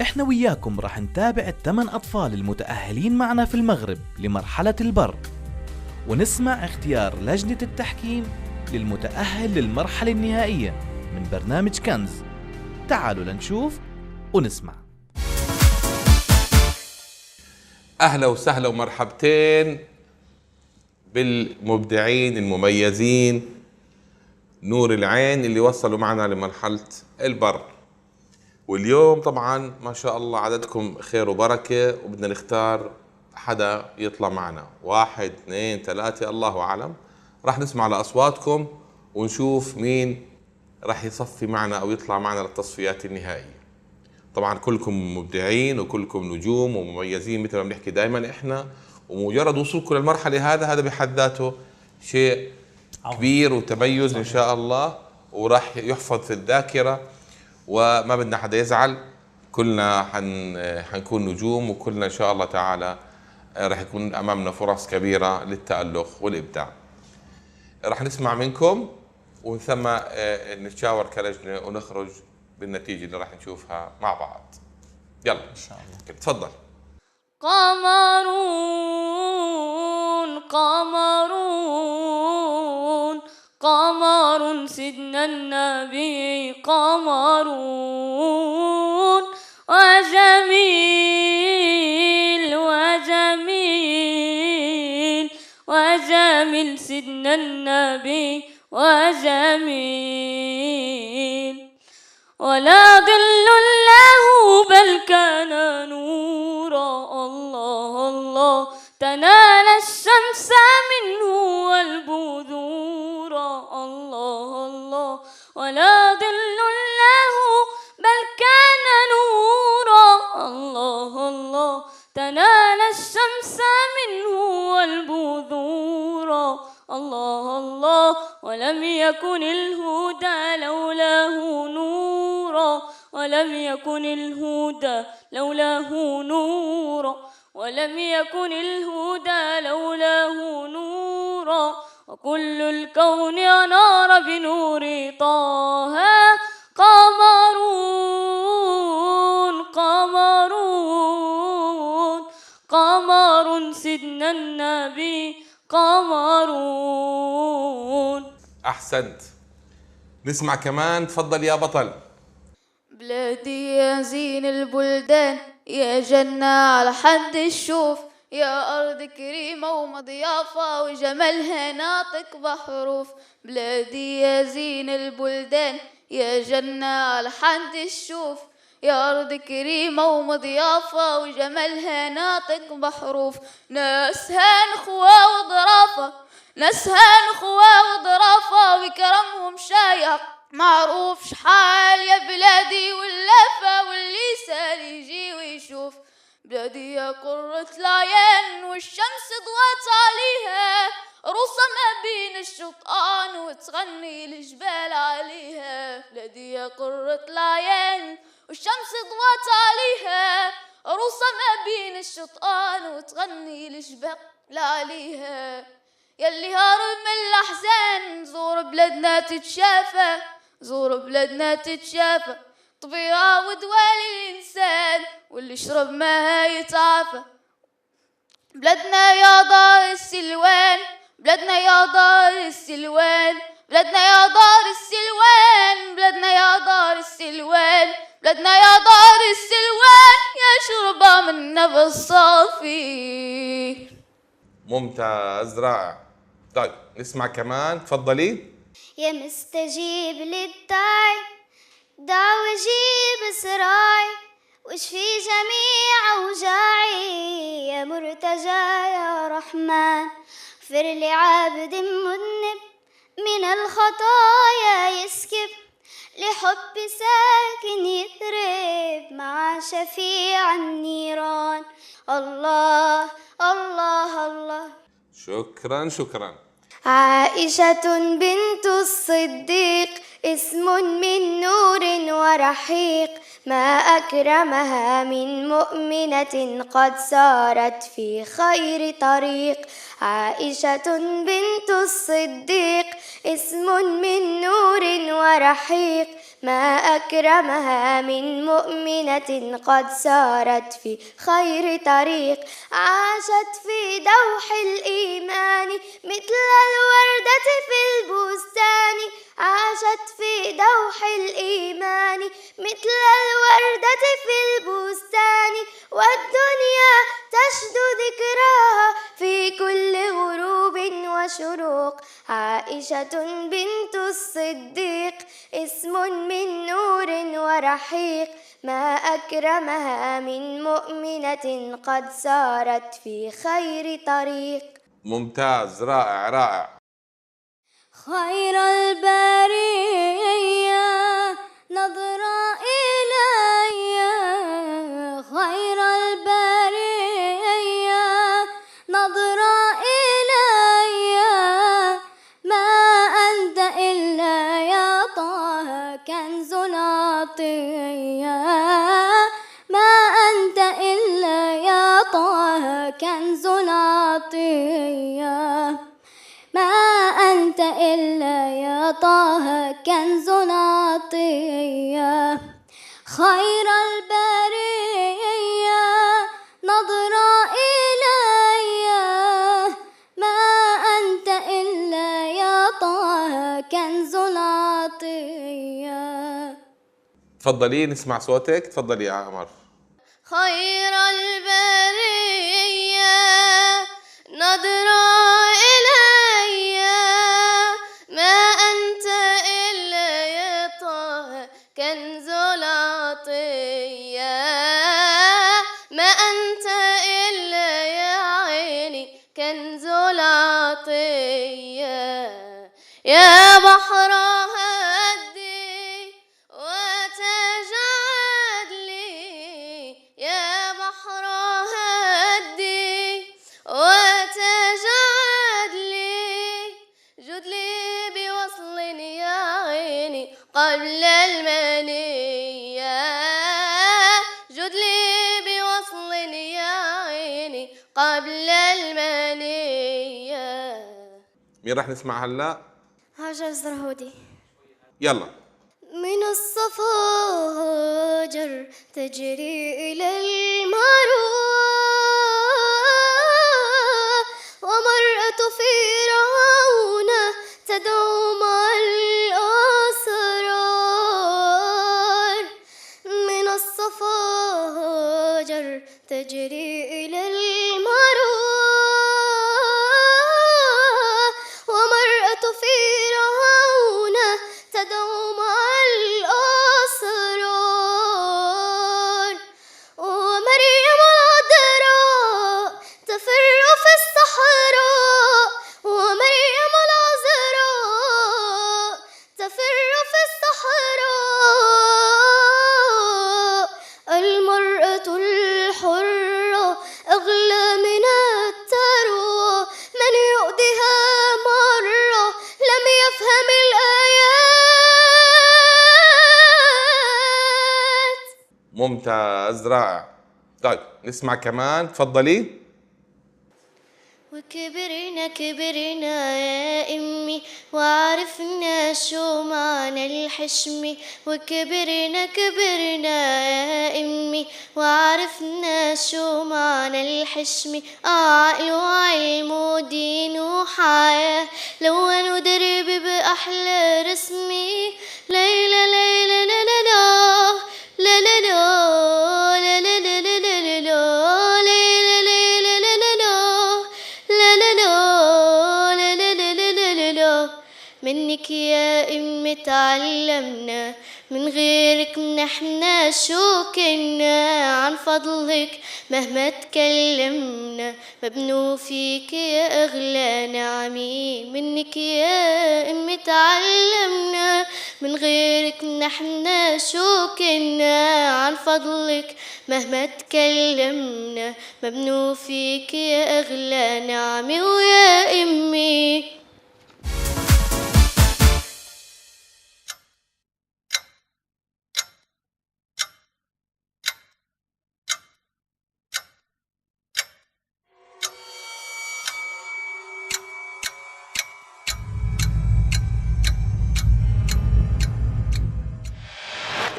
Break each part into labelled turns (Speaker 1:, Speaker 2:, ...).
Speaker 1: احنا وياكم راح نتابع الثمان أطفال المتأهلين معنا في المغرب لمرحلة البر، ونسمع اختيار لجنة التحكيم للمتأهل للمرحلة النهائية من برنامج كنز. تعالوا لنشوف ونسمع.
Speaker 2: أهلا وسهلا ومرحبتين بالمبدعين المميزين نور العين اللي وصلوا معنا لمرحلة البر. واليوم طبعا ما شاء الله عددكم خير وبركة، وبدنا نختار حدا يطلع معنا، 1 2 3 الله أعلم. راح نسمع لأصواتكم ونشوف مين راح يصفي معنا أو يطلع معنا للتصفيات النهائية. طبعا كلكم مبدعين وكلكم نجوم ومميزين مثل ما بنحكي دائما احنا، ومجرد وصولكم للمرحلة هذا بحد ذاته شيء كبير وتميز ان شاء الله، وراح يحفظ في الذاكرة وما بدنا حدا يزعل. كلنا حنكون نجوم، وكلنا ان شاء الله تعالى راح يكون امامنا فرص كبيرة للتألق والابداع. راح نسمع منكم ثم نتشاور كلجنة ونخرج بالنتيجة اللي راح نشوفها مع بعض. يلا ان شاء الله تفضل.
Speaker 3: قمرون قمرون قمر سيدنا النبي، قمرون وجميل وجميل وجميل سيدنا النبي وجميل، ولا ظل له بل كان نورا، الله الله تنال الشمس منه والبذور، الله الله ولا ظل له بل كان نورا، الله الله تنال الشمس منه والبذور، الله الله ولم يكن الهدى لولاه نورا، ولم يكن الهدى لولاه نورا، ولم يكن الهدى لولاه نورا، وكل الكون أنار بنور طه، قمرون قمرون قمر سيدنا النبي، قمرون.
Speaker 2: احسنت. نسمع كمان، تفضل يا بطل.
Speaker 4: بلادي يا زين البلدان، يا جنة على حد الشوف، يا أرض كريمة ومضيافة وجمالها ناطق بحروف. بلادي يا زين البلدان، يا جنة على حد الشوف، يا أرض كريمة ومضيافة وجمالها ناطق بحروف. ناسها نخوة وضرافة، ناسها نخوة وضرافة وكرمهم شايق معروف. شحال يا بلادي واللفة واللي سال يجي ويشوف. بلادي يا قرة العين والشمس ضوات عليها، روسة ما بين الشطآن وتغني الجبال عليها. بلادي يا قرة العين والشمس ضوات عليها، روسة ما بين الشطآن وتغني الجبال عليها. يلي هارب من الأحزان زور بلادنا تتشافى، زور بلادنا تتشافى، طبيعة ودوال الإنسان واللي يشرب ماها يتعافى. بلادنا يا دار السلوان، بلادنا يا دار السلوان، بلادنا يا دار السلوان، بلادنا يا دار السلوان، بلادنا يا دار السلوان، يا شربة من نفس صافي.
Speaker 2: ممتاز، رائع. طيب نسمع كمان، تفضلي.
Speaker 5: يا مستجيب للداعي، دع وجيب سراعي، واشفي جميع أوجاعي، يا مرتجى يا رحمن، اغفر لعبد مذنب من الخطايا يسكب، لحب ساكن يثرب مع شفيع النيران. الله الله الله.
Speaker 2: شكرا شكرا.
Speaker 5: عائشة بنت الصديق، اسم من نور ورحيق، ما أكرمها من مؤمنة قد سارت في خير طريق. عائشة بنت الصديق، اسم من نور ورحيق، ما أكرمها من مؤمنة قد سارت في خير طريق عاشت في دوح الإيمان مثل الوردة في البستان عاشت في دوح الإيمان مثل الوردة في البستان والدنيا تشدو ذكراها في كل غروب وشروق عائشة بنت الصديق اسم من نور ورحيق ما أكرمها من مؤمنة قد سارت في خير طريق.
Speaker 2: ممتاز، رائع رائع.
Speaker 3: خير البرية نظرة إلي، خير البرية نظرة إلي، ما أنت إلا يا طه كنز عطية، ما أنت إلا يا طه كنز عطية، ما أنت إلا يا طه كنز عطية. خير البرية نظرة إلي، ما أنت إلا يا طه كنز عطية.
Speaker 2: تفضلي نسمع صوتك، تفضلي يا عمر.
Speaker 4: خير البرية نظرة إلي، ما أنت إلا يا طه كنز العطية، ما أنت إلا يا عيني كنز العطية. يا بحر هدي وتجعد لي، يا بحر هدي وتجعد لي، جد لي بوصل يا عيني قبل المنية، جد لي بوصل يا عيني قبل المنية.
Speaker 2: مين راح نسمع هلا؟
Speaker 5: هاجر الزرهودي.
Speaker 2: يلا.
Speaker 5: من الصفاجر تجري إلى المروى، ومرأة فرعون تدعو مع الأسرار. من الصفاجر تجري إلى المروى، ومرأة فرعون تدعو مع الأسرار، ومريم العذراء تفر في الصحراء، ومريم العذراء تفر في الصحراء. المرأة الحرة أغلى من الثروة، من يؤذيها مرة لم يفهم الآيات.
Speaker 2: ممتاز، رائع. طيب نسمع كمان، تفضلي.
Speaker 5: وكبرنا كبرنا يا أمي وعرفنا شو معنى الحشمة، وكبرنا كبرنا يا أمي وعرفنا شو معنى الحشمة. عقل وعلم ودين وحياة لونوا دربي بأحلى رسمي. ليلى ليلى لا لا لا لا لا لا لا لا لا لا لا لا ليلى ليلى لا لا لا لا لا لا لا لا لا لا لا. منك يا أمي تعلمنا، من غيرك نحنا شو كنا. عن فضلك مهما تكلمنا مبنو فيك يا أغلى نعمي. منك يا أمي تعلمنا، من غيرك نحنا شو كنا. عن فضلك مهما تكلمنا مبنو فيك يا أغلى نعمي ويا أمي.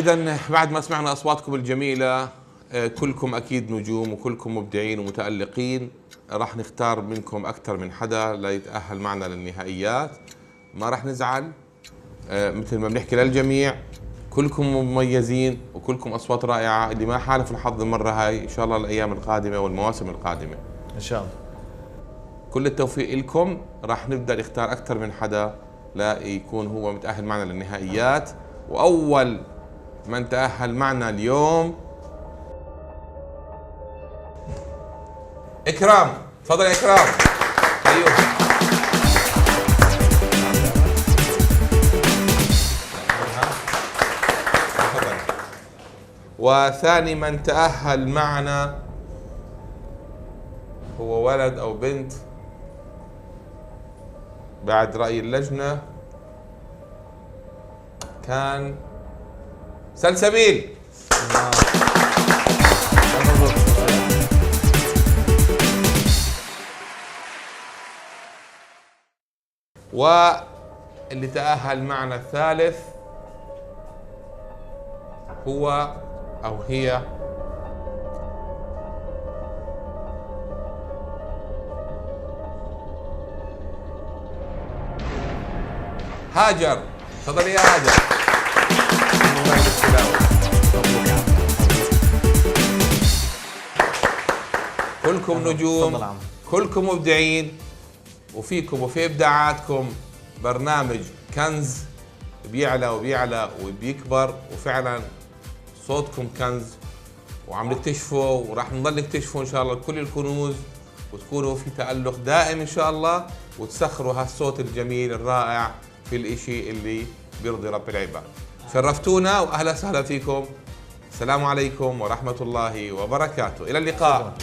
Speaker 2: إذا بعد ما سمعنا أصواتكم الجميلة، كلكم أكيد نجوم وكلكم مبدعين ومتألقين. راح نختار منكم أكثر من حدا ليتأهل معنا للنهائيات. ما راح نزعل، مثل ما بنحكي للجميع، كلكم مميزين وكلكم أصوات رائعة. اللي ما حالف الحظ المرة هاي إن شاء الله الأيام القادمة والمواسم القادمة
Speaker 1: إن شاء الله.
Speaker 2: كل التوفيق لكم. راح نبدأ نختار أكثر من حدا لا يكون هو متأهل معنا للنهائيات. وأول من تأهل معنا اليوم إكرام. تفضل يا إكرام. أيوه. وثاني من تأهل معنا هو ولد أو بنت بعد رأي اللجنة كان سلسبيل. واللي تأهل معنا الثالث هو أو هي هاجر. تفضلي يا هاجر. كلكم نجوم، كلكم مبدعين، وفيكم وفي إبداعاتكم برنامج كنز بيعلى وبيعلى وبيكبر، وفعلا صوتكم كنز وعم نكتشفه وراح نضل نكتشفه إن شاء الله كل الكنوز، وتكونوا في تألق دائم إن شاء الله، وتسخروا هالصوت الجميل الرائع في الإشي اللي بيرضي رب العباد. شرفتونا وأهلا وسهلا فيكم. السلام عليكم ورحمة الله وبركاته. إلى اللقاء.